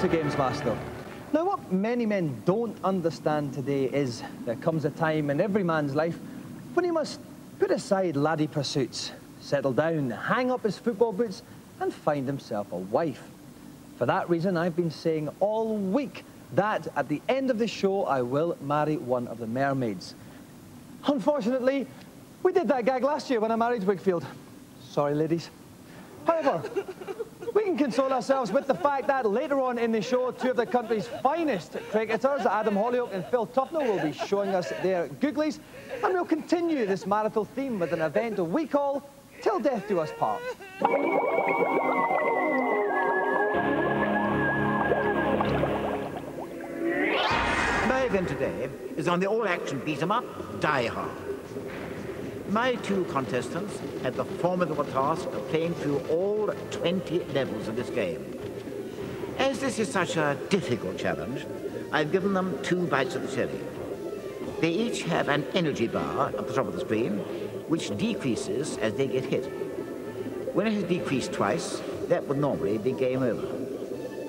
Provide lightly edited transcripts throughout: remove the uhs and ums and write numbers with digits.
to GamesMaster. Now, what many men don't understand today is there comes a time in every man's life when he must put aside laddie pursuits, settle down, hang up his football boots, and find himself a wife. For that reason, I've been saying all week that at the end of the show, I will marry one of the mermaids. Unfortunately, we did that gag last year when I married Wigfield. Sorry, ladies. However, we can console ourselves with the fact that later on in the show, two of the country's finest cricketers, Adam Hollioake and Phil Tufnell, will be showing us their googlies, and we'll continue this marital theme with an event we call Till Death Do Us Part. My event today is on the all-action beat-em-up, Die Hard. My two contestants had the formidable task of playing through all 20 levels of this game. As this is such a difficult challenge, I've given them 2 bites of the cherry. They each have an energy bar at the top of the screen, which decreases as they get hit. When it has decreased twice, that would normally be game over.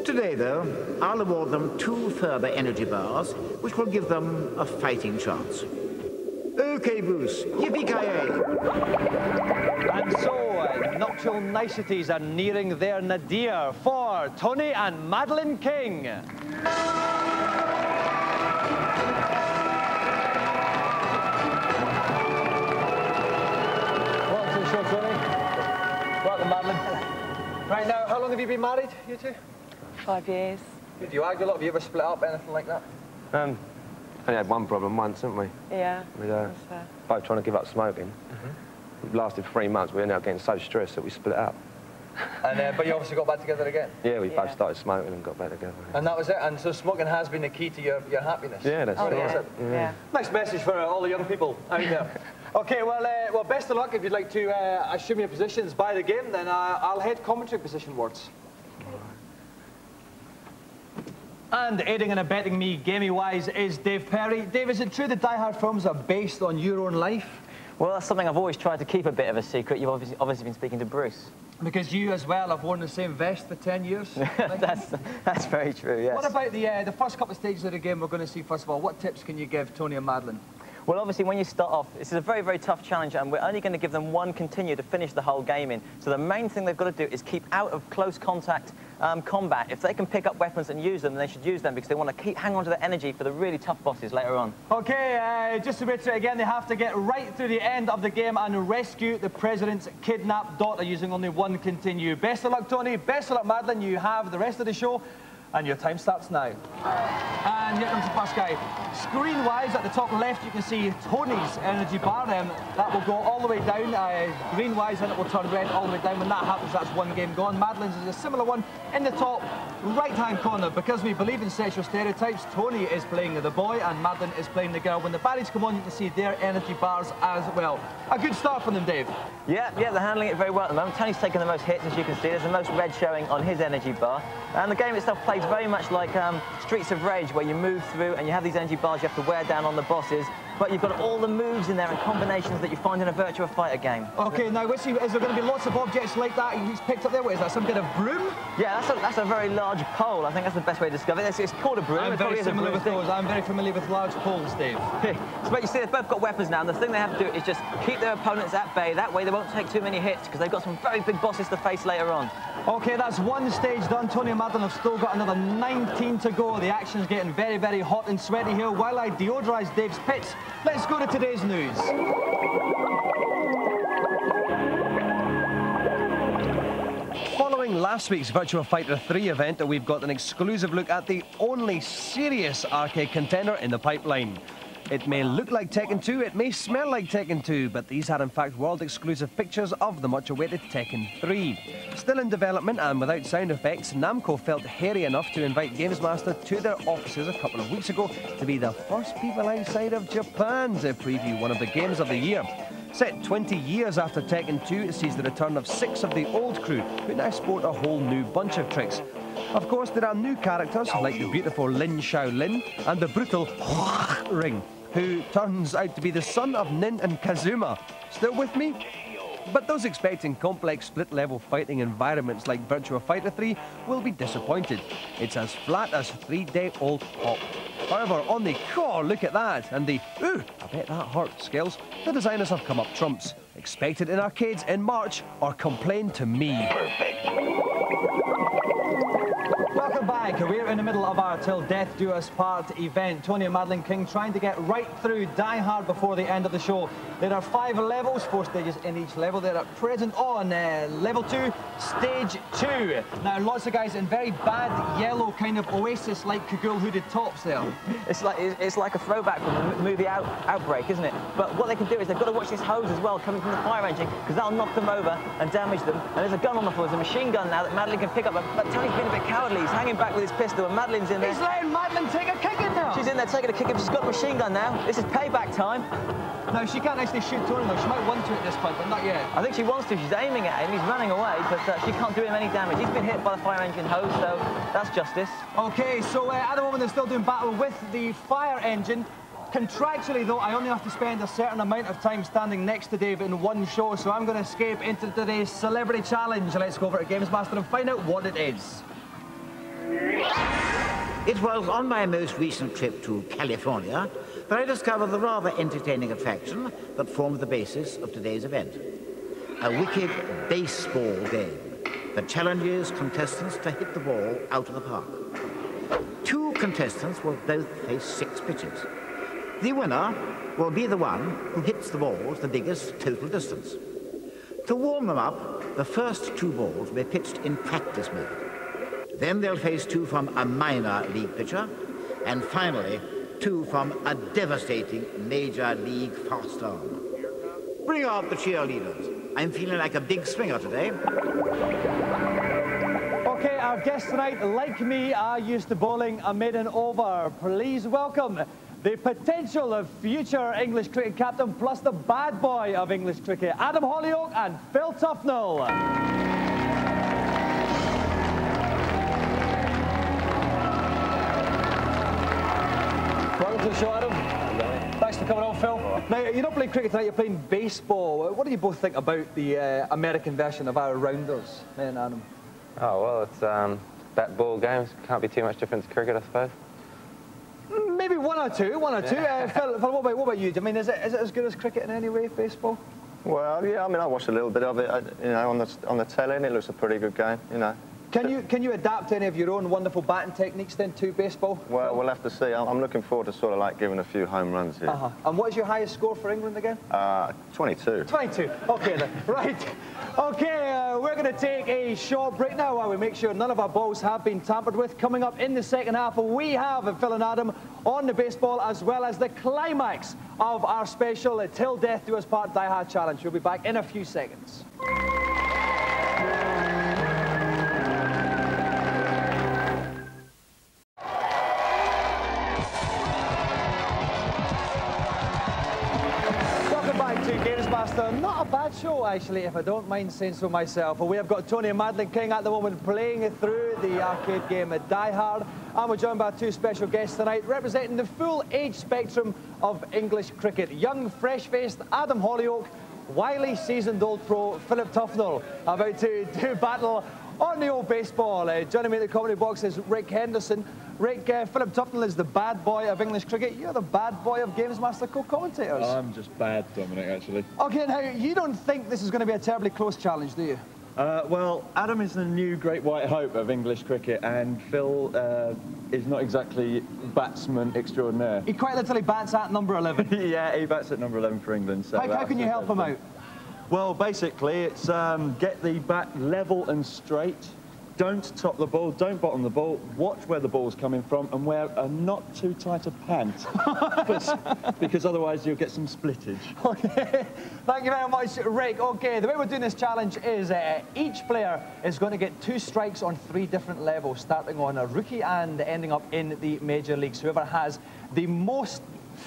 Today, though, I'll award them 2 further energy bars, which will give them a fighting chance. Okay, Bruce, yippee-ki-yay! And so, nuptial niceties are nearing their nadir for Tony and Madeline King. Welcome to the show, Tony. Welcome, Madeline. Right now, how long have you been married, you two? 5 years. Do you argue a lot? Have you ever split up, anything like that? Only had one problem once, haven't we? Yeah. We both trying to give up smoking. It lasted 3 months. We ended up getting so stressed that we split up. And but you obviously got back together again? Yeah, we both started smoking and got back together. And that was it? And so smoking has been the key to your happiness? Yeah, that's right. Yeah. Yeah. Nice message for all the young people out there. Okay, well, best of luck. If you'd like to assume your positions by the game, then I'll head commentary position wards. And aiding and abetting me, gamey-wise, is Dave Perry. Dave, is it true that Die Hard films are based on your own life? Well, that's something I've always tried to keep a bit of a secret. You've obviously been speaking to Bruce. Because you, as well, have worn the same vest for 10 years. that's very true, yes. What about the first couple of stages of the game we're going to see, first of all? What tips can you give Tony and Madeline? Well, obviously, when you start off, this is a very, very tough challenge, and we're only going to give them 1 continue to finish the whole game in. So the main thing they've got to do is keep out of close contact combat. If they can pick up weapons and use them, then they should use them because they want to hang on to their energy for the really tough bosses later on. Okay, just to reiterate again, they have to get right through the end of the game and rescue the president's kidnapped daughter using only 1 continue. Best of luck, Tony. Best of luck, Madeline. You have the rest of the show. And your time starts now. And here comes the first guy. Screen-wise, at the top left, you can see Tony's energy bar. That will go all the way down. Green-wise, and it will turn red all the way down. When that happens, that's 1 game gone. Madeline's is a similar one in the top right-hand corner. Because we believe in sexual stereotypes, Tony is playing the boy and Madeline is playing the girl. When the barriers come on, you can see their energy bars as well. A good start from them, Dave. Yeah, they're handling it very well at the moment. Tony's taking the most hits, as you can see. There's the most red showing on his energy bar. And the game itself plays very much like Streets of Rage, where you move through and you have these energy bars you have to wear down on the bosses, but you've got all the moves in there and combinations that you find in a Virtua Fighter game. Okay, now is there going to be lots of objects like that he's picked up there? What is that, some kind of broom? Yeah, that's a very large pole. I think that's the best way to describe it. It's called a broom. I'm very familiar with those. I'm very familiar with large poles, Dave. But you see, they've both got weapons now, and the thing they have to do is just keep their opponents at bay. That way they won't take too many hits, because they've got some very big bosses to face later on. Okay, that's 1 stage done. Tony and Madeline have still got another 19 to go. The action's getting very, very hot and sweaty here. While I deodorize Dave's pits, let's go to today's news. Following last week's Virtua Fighter 3 event, we've got an exclusive look at the only serious arcade contender in the pipeline. It may look like Tekken 2, it may smell like Tekken 2, but these are in fact world-exclusive pictures of the much-awaited Tekken 3. Still in development and without sound effects, Namco felt hairy enough to invite GamesMaster to their offices a couple of weeks ago to be the first people outside of Japan to preview one of the games of the year. Set 20 years after Tekken 2, it sees the return of 6 of the old crew, who now sport a whole new bunch of tricks. Of course, there are new characters like the beautiful Lin Shaolin and the brutal Ring, who turns out to be the son of Nin and Kazuma. Still with me? But those expecting complex split-level fighting environments like Virtua Fighter 3 will be disappointed. It's as flat as 3-day-old pop. However, on the, oh, look at that, and the, ooh, I bet that hurt skills, the designers have come up trumps. Expect it in arcades in March, or complain to me. Perfect. Welcome back. We're in the middle of our Till Death Do Us Part event. Tony and Madeline King trying to get right through Die Hard before the end of the show. There are 5 levels, 4 stages in each level. They're at present on level 2, stage 2. Now, lots of guys in very bad yellow kind of Oasis-like Kagul hooded tops there. It's like a throwback from the movie Outbreak, isn't it? But what they can do is they've got to watch this hose as well coming from the fire engine, because that'll knock them over and damage them. And there's a gun on the floor. There's a machine gun now that Madeline can pick up. But Tony's been a bit cowardly. He's hanging back with his pistol, and Madeline's in there. He's letting Madeline take a kick in now. She's in there taking a kick. She's got a machine gun now. This is payback time. No, she can't actually shoot Tony, though. She might want to at this point, but not yet. I think she wants to. She's aiming at him. He's running away, but she can't do him any damage. He's been hit by the fire engine hose, so that's justice. OK, so at the moment they're still doing battle with the fire engine. Contractually, though, I only have to spend a certain amount of time standing next to Dave in one show, so I'm going to escape into today's Celebrity Challenge. Let's go over to GamesMaster and find out what it is. It was on my most recent trip to California that I discovered the rather entertaining attraction that formed the basis of today's event. A wicked baseball game that challenges contestants to hit the ball out of the park. 2 contestants will both face 6 pitches. The winner will be the one who hits the balls the biggest total distance. To warm them up, the first 2 balls will be pitched in practice mode. Then they'll face 2 from a minor league pitcher, and finally 2 from a devastating major league fast arm. Bring out the cheerleaders. I'm feeling like a big swinger today. OK, our guest tonight, like me, are used to bowling a maiden over. Please welcome the potential of future English cricket captain, plus the bad boy of English cricket, Adam Hollioake and Phil Tufnell. Welcome to the show, Adam. Thanks for coming on, Phil. Now, you're not playing cricket tonight, you're playing baseball. What do you both think about the American version of our rounders, me and Adam? Oh, well, it's bat ball games. Can't be too much different to cricket, I suppose. Maybe one or two. Phil, what about you? I mean, is it as good as cricket in any way, baseball? Well, yeah, I mean, I watched a little bit of it, you know, on the telly, and it looks a pretty good game, you know. Can you adapt any of your own wonderful batting techniques then to baseball? Well, we'll have to see. I'm looking forward to sort of like giving a few home runs here. And what is your highest score for England again? 22. 22. OK, then. Right. OK, we're going to take a short break now while we make sure none of our balls have been tampered with. Coming up in the second half, we have Phil and Adam on the baseball, as well as the climax of our special Till Death Do Us Part Die Hard Challenge. We'll be back in a few seconds. Not a bad show, actually, if I don't mind saying so myself. We have got Tony and Madeline King at the moment playing through the arcade game Die Hard, and we're joined by 2 special guests tonight representing the full age spectrum of English cricket. Young, fresh-faced Adam Hollioake, wily, seasoned-old pro Philip Tufnell, about to do battle on the old baseball. Joining me in the commentary box is Rik Henderson. Rik, Philip Tufnell is the bad boy of English cricket. You're the bad boy of GamesMaster co-commentators. I'm just bad, Dominik, actually. OK, now, you don't think this is going to be a terribly close challenge, do you? Well, Adam is the new great white hope of English cricket, and Phil is not exactly batsman extraordinaire. He quite literally bats at number 11. Yeah, he bats at number 11 for England. So how can you help him out? Well, basically, it's get the bat level and straight. Don't top the ball, don't bottom the ball, watch where the ball's coming from, and wear a not too tight a pant, because otherwise you'll get some splittage. OK, thank you very much, Rik. OK, the way we're doing this challenge is each player is going to get 2 strikes on 3 different levels, starting on a rookie and ending up in the major leagues. Whoever has the most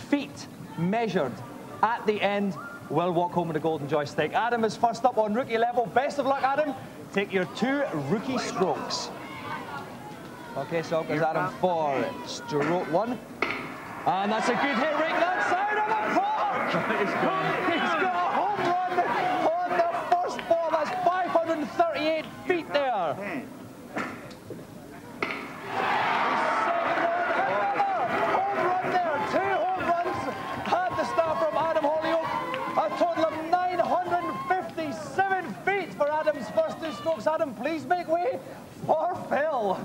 feet measured at the end will walk home with a golden joystick. Adam is first up on rookie level. Best of luck, Adam. Take your 2 rookie strokes. OK, so up goes Adam for stroke 1. And that's a good hit right outside of the park! He's got a home run on the 138 feet there. Home run there. 2 home runs at the start from Adam Hollioake. A total of 957 feet for Adam's first 2 strokes. Adam, please make way for Phil.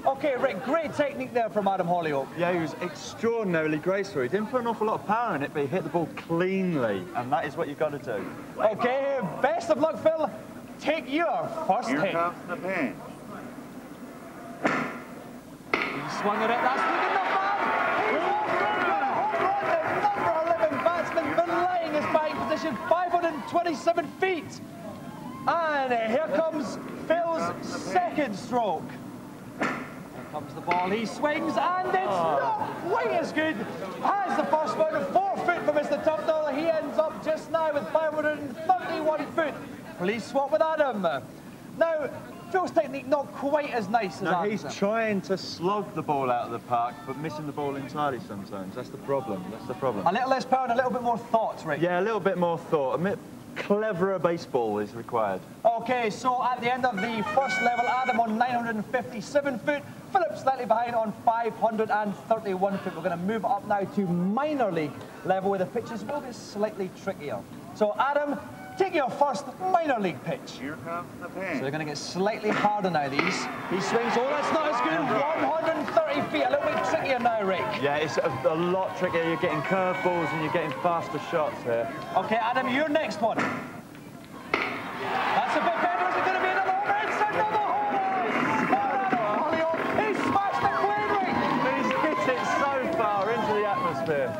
Okay, Rick, great technique there from Adam Hollioake. Yeah, he was extraordinarily graceful. He didn't put an awful lot of power in it, but he hit the ball cleanly, and that is what you've got to do. Okay, best of luck, Phil. Take your first hit. Here comes the pitch. He swung at it. That's good enough, man. The number 11 batsman belaying his batting position, 527 feet. And here comes Phil's second stroke. Here comes the ball. He swings, and it's not quite as good as the first one. 4 foot for Mr. Tufnell. He ends up just now with 531 foot. Please swap with Adam. Now, Phil's technique not quite as nice as Adam's. He's trying to slog the ball out of the park, but missing the ball entirely sometimes. That's the problem. That's the problem. A little less power and a little bit more thought, Rick. Yeah, a little bit more thought. A bit cleverer baseball is required. Okay, so at the end of the first level, Adam on 957 foot, Philip slightly behind on 531 foot. We're going to move up now to minor league level where the pitches will get slightly trickier. So Adam, take your first minor league pitch. Here comes the pitch. So they're going to get slightly harder now, these. He swings, oh, that's not as good. 130 feet, a little bit trickier now, Rick. Yeah, it's a lot trickier. You're getting curveballs and you're getting faster shots here. Okay, Adam, your next one. That's a bit better. Is it going to be another home? It's another home! He smashed the plane, Rick. He's hit it so far into the atmosphere.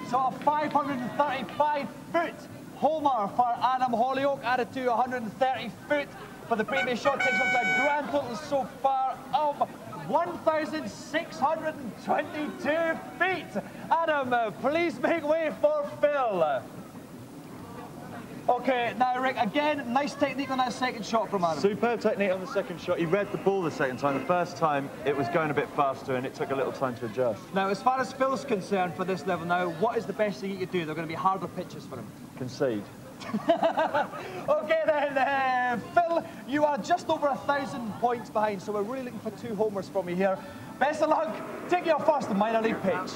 So a 535 foot homer for Adam Hollioake, added to 130 foot for the previous shot, takes up to a grand total so far of 1,622 feet. Adam, please make way for Phil. Okay, now Rick, again, nice technique on that second shot from Adam. Superb technique on the second shot. He read the ball the second time. The first time, it was going a bit faster and it took a little time to adjust. Now, as far as Phil's concerned for this level now, what is the best thing you could do? They're going to be harder pitches for him. Concede. Okay then, Phil, you are just over 1,000 points behind, so we're really looking for 2 homers from you here. Best of luck. Take your first minor league pitch.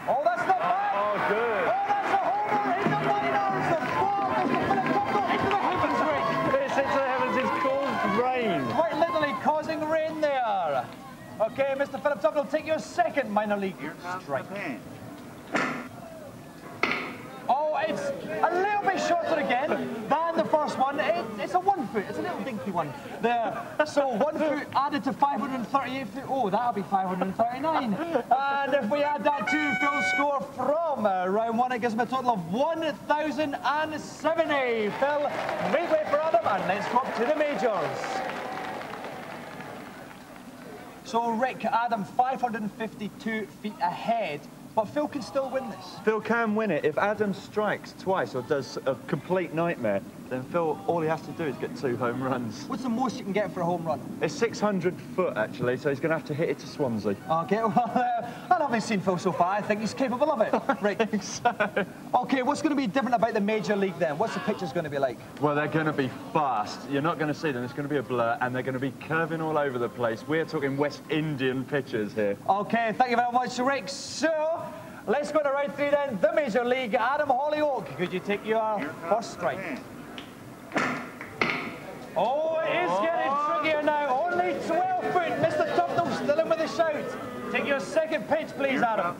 Oh, that's not bad. Oh, good. Oh, that's a homer in the minors. The ball goes to Philip Tufnell into the heavens, Rick. It's into the heavens. It's caused rain. Quite literally causing rain there. Okay, Mr. Philip Tufnell, take your second minor league strike. Oh, it's a little bit shorter again than the first one. It's a 1 foot. It's a little dinky one there. So 1 foot added to 538 feet. Oh, that'll be 539. And if we add that to Phil's score from round 1, it gives him a total of 1,070. Phil, make way for Adam, and let's go up to the majors. So Rick, Adam, 552 feet ahead. But Phil can still win this. Phil can win it. If Adam strikes twice or does a complete nightmare, then Phil, all he has to do is get 2 home runs. What's the most you can get for a home run? It's 600 foot, actually, so he's going to have to hit it to Swansea. Okay, well, I haven't seen Phil so far. I think he's capable of it. Right. I think so. Okay, what's going to be different about the Major League then? What's the pitches going to be like? Well, they're going to be fast. You're not going to see them. It's going to be a blur, and they're going to be curving all over the place. We're talking West Indian pitches here. Okay, thank you very much, Rick. So, let's go to round 3 then. The Major League. Adam Hollioake, could you take your first strike? Oh, it is getting trickier now. Only 12 foot. Mr. Tufnell still in with a shout. Take your second pitch, please, Adam.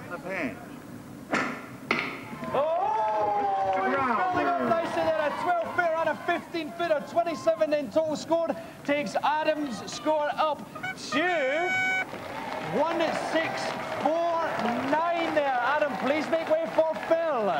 Oh, building up nicely there. A 12 footer and a 15 footer. 27 in total scored. Takes Adam's score up to 1,649 there. Adam, please make way for Phil.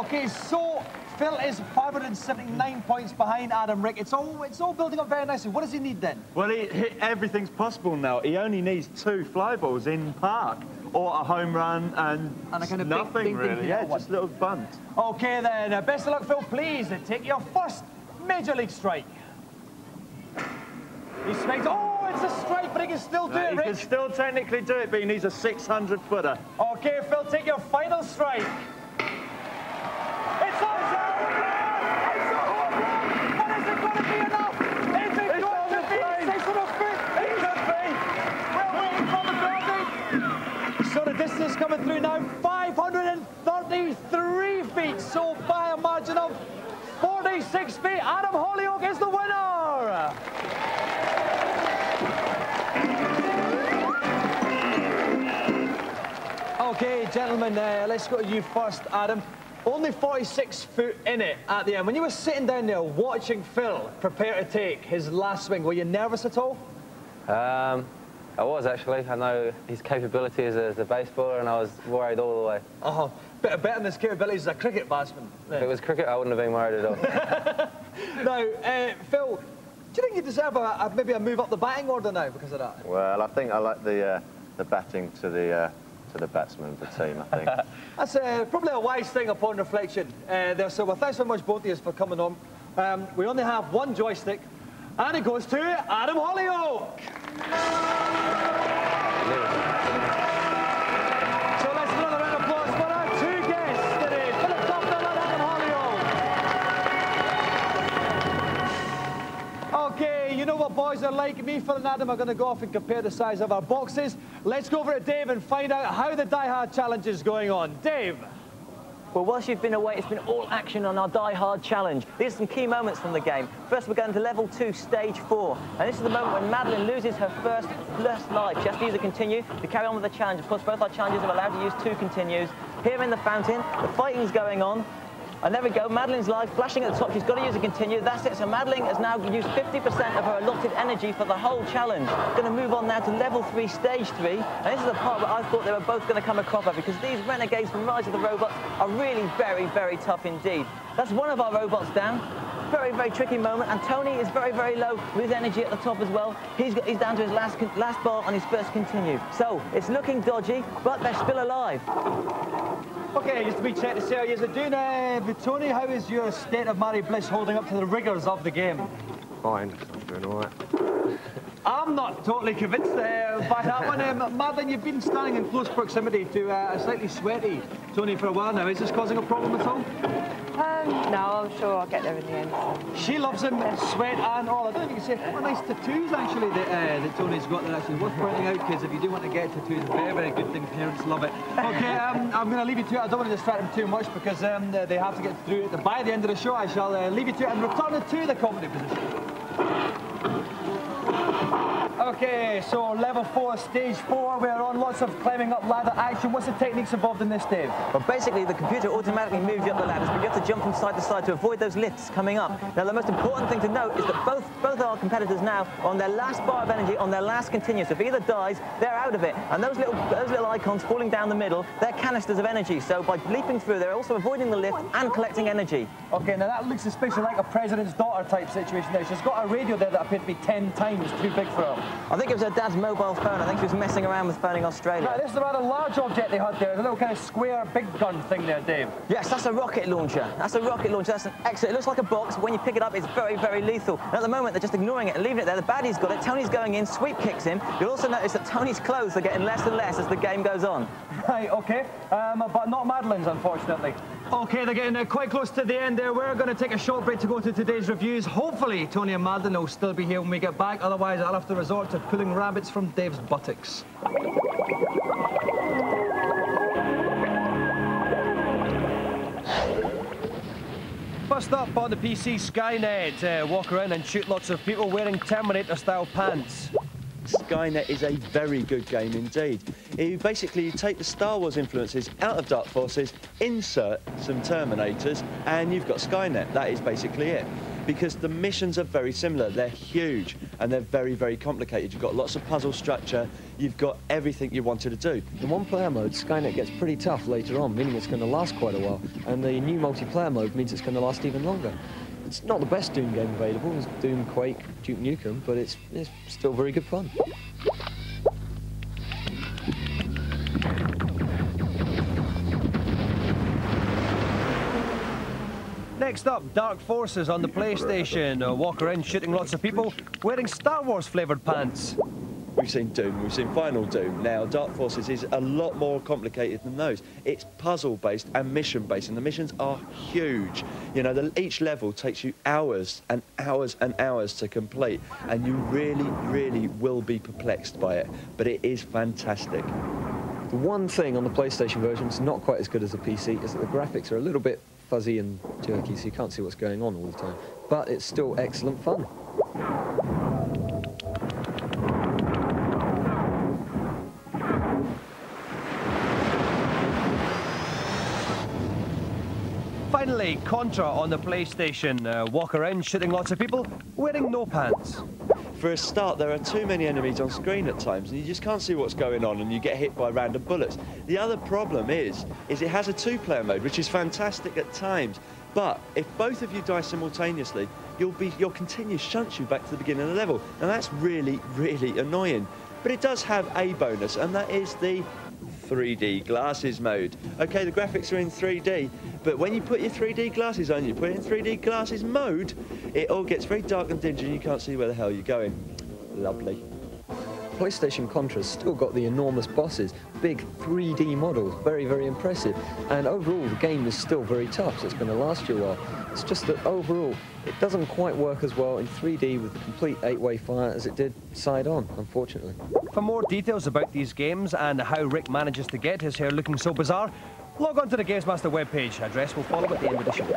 Okay, so Phil is 579 points behind Adam, Rick. It's all building up very nicely. What does he need then? Well, everything's possible now. He only needs 2 fly balls in park or a home run and a kind of nothing really. Yeah, just a little bunt. Okay then, best of luck, Phil. Please take your first Major League strike. He swings. Oh, it's a strike, but he can still do it, Rick. He can still technically do it, but he needs a 600 footer. Okay, Phil, take your final strike. It's a home run! It's a 46 feet. Adam Hollioake is the winner. Okay, gentlemen, let's go to you first, Adam. Only 46 foot in it at the end. When you were sitting down there watching Phil prepare to take his last swing, were you nervous at all? I was, actually. I know his capabilities as a baseballer, and I was worried all the way. Oh, better than his capabilities as a cricket batsman. If it was cricket, I wouldn't have been worried at all. Now, Phil, do you think you deserve maybe a move up the batting order now because of that? Well, I think I like the batting to the batsman of the team, I think. That's probably a wise thing upon reflection there. So, well, thanks so much, both of you, for coming on. We only have one joystick, and it goes to Adam Hollioake. So let's give another round of applause for our two guests today, Philip Tufnell and Adam Hollioake. Okay, you know what boys are like. Me, Phil and Adam are going to go off and compare the size of our boxes. Let's go over to Dave and find out how the Die Hard challenge is going on. Dave. Well, whilst you've been away, it's been all action on our Die Hard challenge. These are some key moments from the game. First, we're going to level 2, stage 4. And this is the moment when Madeline loses her first life. She has to use a continue to carry on with the challenge. Of course, both our challenges are allowed to use 2 continues. Here in the fountain, the fighting's going on. And there we go, Madeline's live, flashing at the top. She's got to use a continue. That's it. So Madeline has now used 50% of her allotted energy for the whole challenge. Going to move on now to level 3, stage 3. And this is the part where I thought they were both going to come a cropper, because these renegades from Rise of the Robots are really very, very tough indeed. That's one of our robots down. Very, very tricky moment. And Tony is very, very low with his energy at the top as well. He's down to his last bar on his first continue. So it's looking dodgy, but they're still alive. Okay, just a wee check to see how you're doing. Tony, how is your state of Mary Bliss holding up to the rigours of the game? Fine, I'm doing all right. I'm not totally convinced by that one. Madeline, you've been standing in close proximity to a slightly sweaty Tony for a while now. Is this causing a problem at all? No, I'm sure I'll get there in the end. So. She loves him, sweat and all. I don't think you can say what nice tattoos actually that Tony's got there. Actually, worth pointing out, kids, if you do want to get tattoos, very, very good thing. Parents love it. Okay, I'm going to leave you to it. I don't want to distract them too much because they have to get through it. By the end of the show, I shall leave you to it and return it to the comedy position. Okay, so level 4, stage 4, we're on lots of climbing up ladder action. What's the techniques involved in this, Dave? Well, basically, the computer automatically moves you up the ladders, but you have to jump from side to side to avoid those lifts coming up. Now, the most important thing to note is that both our competitors now are on their last bar of energy, on their last continuous. So if either dies, they're out of it. And those little icons falling down the middle, they're canisters of energy. So by leaping through, they're also avoiding the lift and collecting energy. Okay, now that looks especially like a president's daughter type situation there. She's got a radio there that appeared to be 10 times too big for her. I think it was her dad's mobile phone. I think she was messing around with phoning Australia. Now, this is a rather large object they had there. The little kind of square big gun thing there, Dave. Yes, that's a rocket launcher. That's a rocket launcher. That's an excellent. It looks like a box, but when you pick it up, it's very, very lethal. And at the moment, they're just ignoring it and leaving it there. The baddie's got it. Tony's going in. Sweep kicks him. You'll also notice that Tony's clothes are getting less and less as the game goes on. Right, okay. But not Madeline's, unfortunately. Okay, they're getting quite close to the end there. We're going to take a short break to go to today's reviews. Hopefully, Tony and Madeline will still be here when we get back. Otherwise, I'll have to resort to pulling rabbits from Dave's buttocks. First up on the PC, Skynet. Walk around and shoot lots of people wearing Terminator-style pants. Skynet is a very good game indeed. You basically take the Star Wars influences out of Dark Forces, insert some Terminators, and you've got Skynet. That is basically it. Because the missions are very similar. They're huge, and they're very, very complicated. You've got lots of puzzle structure. You've got everything you wanted to do. In one-player mode, Skynet gets pretty tough later on, meaning it's going to last quite a while. And the new multiplayer mode means it's going to last even longer. It's not the best Doom game available. It's Doom, Quake, Duke Nukem, but it's still very good fun. Next up, Dark Forces on the PlayStation. Walk around shooting lots of people wearing Star Wars flavoured pants. We've seen Doom, we've seen Final Doom. Now, Dark Forces is a lot more complicated than those. It's puzzle-based and mission-based, and the missions are huge. You know, each level takes you hours and hours and hours to complete, and you really, really will be perplexed by it, but it is fantastic. The one thing on the PlayStation version that's not quite as good as the PC is that the graphics are a little bit fuzzy and jerky, so you can't see what's going on all the time. But it's still excellent fun. Finally, Contra on the PlayStation. Walk around shooting lots of people, wearing no pants. For a start, there are too many enemies on screen at times, and you just can't see what's going on, and you get hit by random bullets. The other problem is it has a two-player mode, which is fantastic at times, but if both of you die simultaneously, your continuous shunts you back to the beginning of the level, and that's really, really annoying. But it does have a bonus, and that is the 3D glasses mode. Okay, the graphics are in 3D, but when you put your 3D glasses on, you put it in 3D glasses mode, it all gets very dark and dingy and you can't see where the hell you're going. Lovely. PlayStation Contra's still got the enormous bosses, big 3D models, very, very impressive. And overall, the game is still very tough, so it's going to last you a while. It's just that overall, it doesn't quite work as well in 3D with the complete 8-way fire as it did side-on, unfortunately. For more details about these games and how Rik manages to get his hair looking so bizarre, log on to the GamesMaster webpage. Address will follow at the end of the show.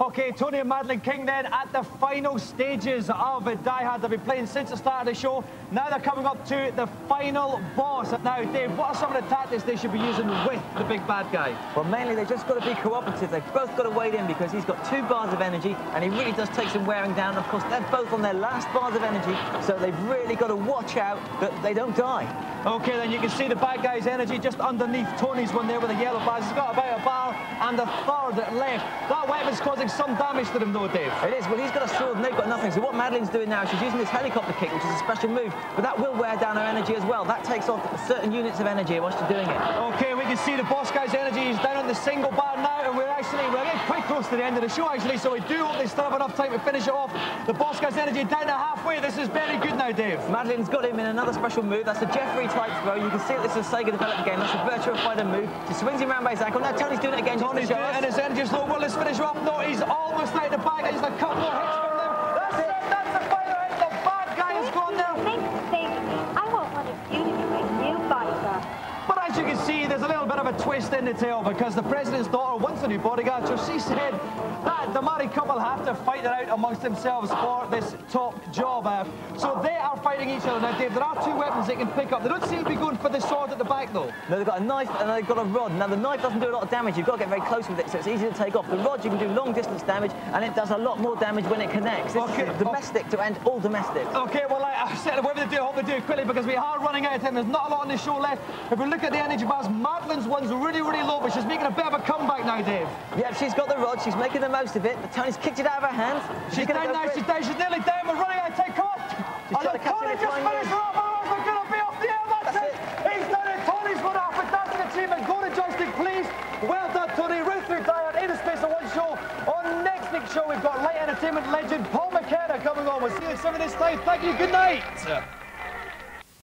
OK, Tony and Madeline King then at the final stages of Die Hard. They've been playing since the start of the show. Now they're coming up to the final boss. Now, Dave, what are some of the tactics they should be using with the big bad guy? Well, mainly they've just got to be cooperative. They've both got to wade in because he's got 2 bars of energy and he really does take some wearing down. Of course, they're both on their last bars of energy, so they've really got to watch out that they don't die. OK, then you can see the bad guy's energy just underneath Tony's one there with the yellow bars. He's got about a bar and a third left. That weapon's causing some damage to them though, Dave. It is. Well, he's got a sword and they've got nothing. So what Madeline's doing now, she's using this helicopter kick, which is a special move, but that will wear down her energy as well. That takes off certain units of energy while she's doing it. OK, we can see the boss guy's energy is down on the single bar now, and we're getting quite close to the end of the show, actually, so we do hope they still have enough time to finish it off. The boss guy's energy down to halfway. This is very good now, Dave. Madeline's got him in another special move. That's a Jeffrey type throw. You can see this is a Sega developed game. That's a Virtua Fighter move. She swings him around by his ankle. Now Tony's doing it again. Tony's doing it and his energy's low. Well, let's finish off. No, he's almost out the bag. He's a couple more hits from them. That's it. That's the final hit. The bad guy has gone now. I want one of you to be my new bodyguard. But as you can see, there's a little bit of a twist in the tale because the president's daughter wants a new bodyguard, so she said that the married couple have to fight it out amongst themselves for this top job. So they are fighting each other. Now, Dave, there are 2 weapons they can pick up. They don't seem to be going for the sword at the back, though. No, they've got a knife and they've got a rod. Now, the knife doesn't do a lot of damage. You've got to get very close with it, so it's easy to take off. The rod, you can do long-distance damage, and it does a lot more damage when it connects. It's domestic to end all domestics. OK, well, like I said, whatever they do, I hope they do it quickly because we are running out of time. There's not a lot on the show left. If we look at the energy bars, Madeline's one's really, really low, but she's making a bit of a comeback now, Dave. Yeah, she's got the rod. She's making the most of it, but Tony's kicked it out of her hands. She's down now. She's down. She's nearly down. We're running out of time. Come on. She's trying to catch Tony it. just finished her off. Otherwise, we're going to be off the air. That's it. He's done it. Tony's won a fantastic achievement. Golden Joystick, please. Well done, Tony. Ruth through Die Hard in the space of 1 show. On next week's show, we've got light entertainment legend Paul McKenna coming on. We'll see you at 7 this time. Thank you. Good night.